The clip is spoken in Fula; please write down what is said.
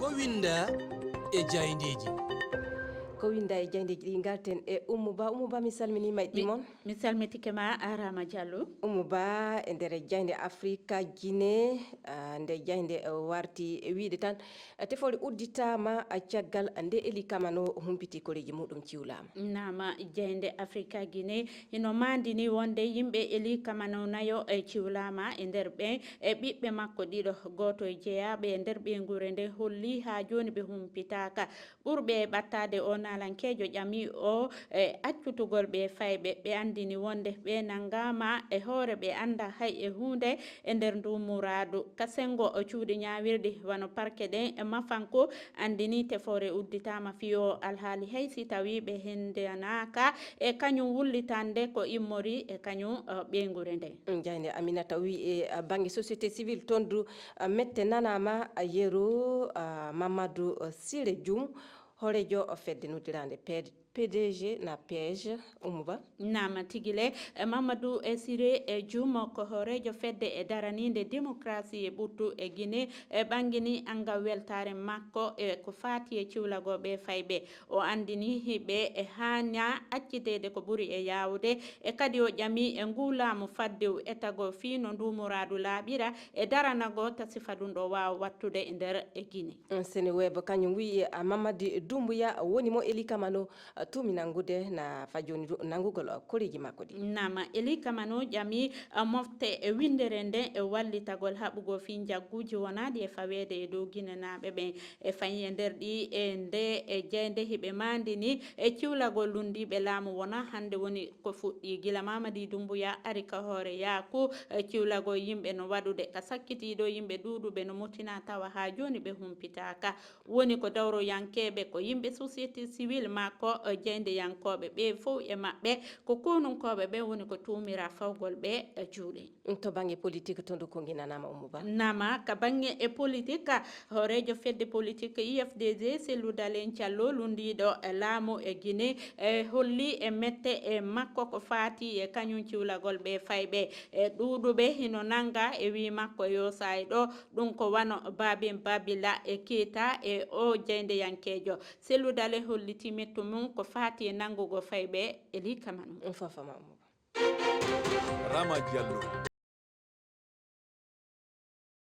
ko winda e jayndeji. Ko winda e jayndeji ɗi galten e Oumouba mi salminima e ɗimon. Mi salmitike ma Arama Diallo. Oumouba e nder jaynde Afrique Guinée nde jaynde warti wiide tan tefore udditama caggal nde Eli Kamano humpiti koreji muɗum ciwlama. Nama jaynde Afrique Guinée hino mandini wonde yimɓe Eli Kamano nayo e ciwlama e nder ɓe e ɓiɓɓe makko ɗiɗo goto e jeeyaɓe e nder ɓengure nde holli ha joni ɓe humpitaka ɓurɓe ɓattade o nalankejo ƴami o e accutugol ɓe fayɓe ɓe andini wonde ɓe nangama e hoore ɓe anda hay e hunde e nder ndu muradu kasengo o cuuɗi ñawirɗi wano parke ɗen e mafanko andini tefore udditama fiyo alhaali hay si tawi ɓe hendanaka e kañum wullitande ko immori e kañum ɓengure nde. Jaynde Aminata wi e banggue société civile toon du mette nanama yeeru Mamadou Siré Dioum horejo fedde noddirande PDG na PEJ Oumouba. Nama tigile Mamadou Siré Dioum ko horejo fedde e daraninde démocratie e ɓurtu e Guinée e ɓangini anga weltare makko e ko fati e ciwlagoɓe fayɓe o andini hiɓe e hanya accitede ko ɓuuri e yawude e kadi o ƴami e ngulamu faddew etago fi no ndumuradu laaɓira e daranago tasifa ɗum ɗo wawa wattude e nder e Guinée. Sene weba kañum wi Mamadi Doumbouya woni mo Eli Kamano tumi nangude na fajoni nangugol koreji makko ɗi. Nama Eli Kamano ƴami mofte e windere nde e wallitagol haɓugo fi jagguji wonaɗi e fawede e dow guinenaɓe ɓen e fayi e nder ɗi e nde e jeynde hiɓe mandini e ciwlagol lundiɓe laamu wona hande woni ko fuɗɗi gila Mamadi Doumbouya ari ka hoore yaaku ciwlago yimɓe no waɗude ka sakkitiɗo yimɓe ɗuɗuɓe no mutina tawa ha joni ɓe humpitaka woni ko dawro yankeɓe ko yimɓe société civile makko jeynde yankoɓe ɓe fof e maɓɓe ko konunkoɓe ɓe woni ko tumira fawgol ɓe juuɗe. To banggue politique to ndu ko guinanama Oumouba. Nama ka banggue e politique horejo fedde politique IFDG Cellou Dalein Diallo lundiɗo laamu e Guinée e holli e mette e makko ko fati e kañum ciwlagol ɓe fayɓe e ɗuɗuɓe hino nanga e wi makko yo say ɗo ɗum ko wano Babila e Keita e o jeynde yankejo Cellou Dalein holliti mettu mum ko fati e nangugo fayɓe Eli Kamano. Fafama Oumouba. Rama Diallo.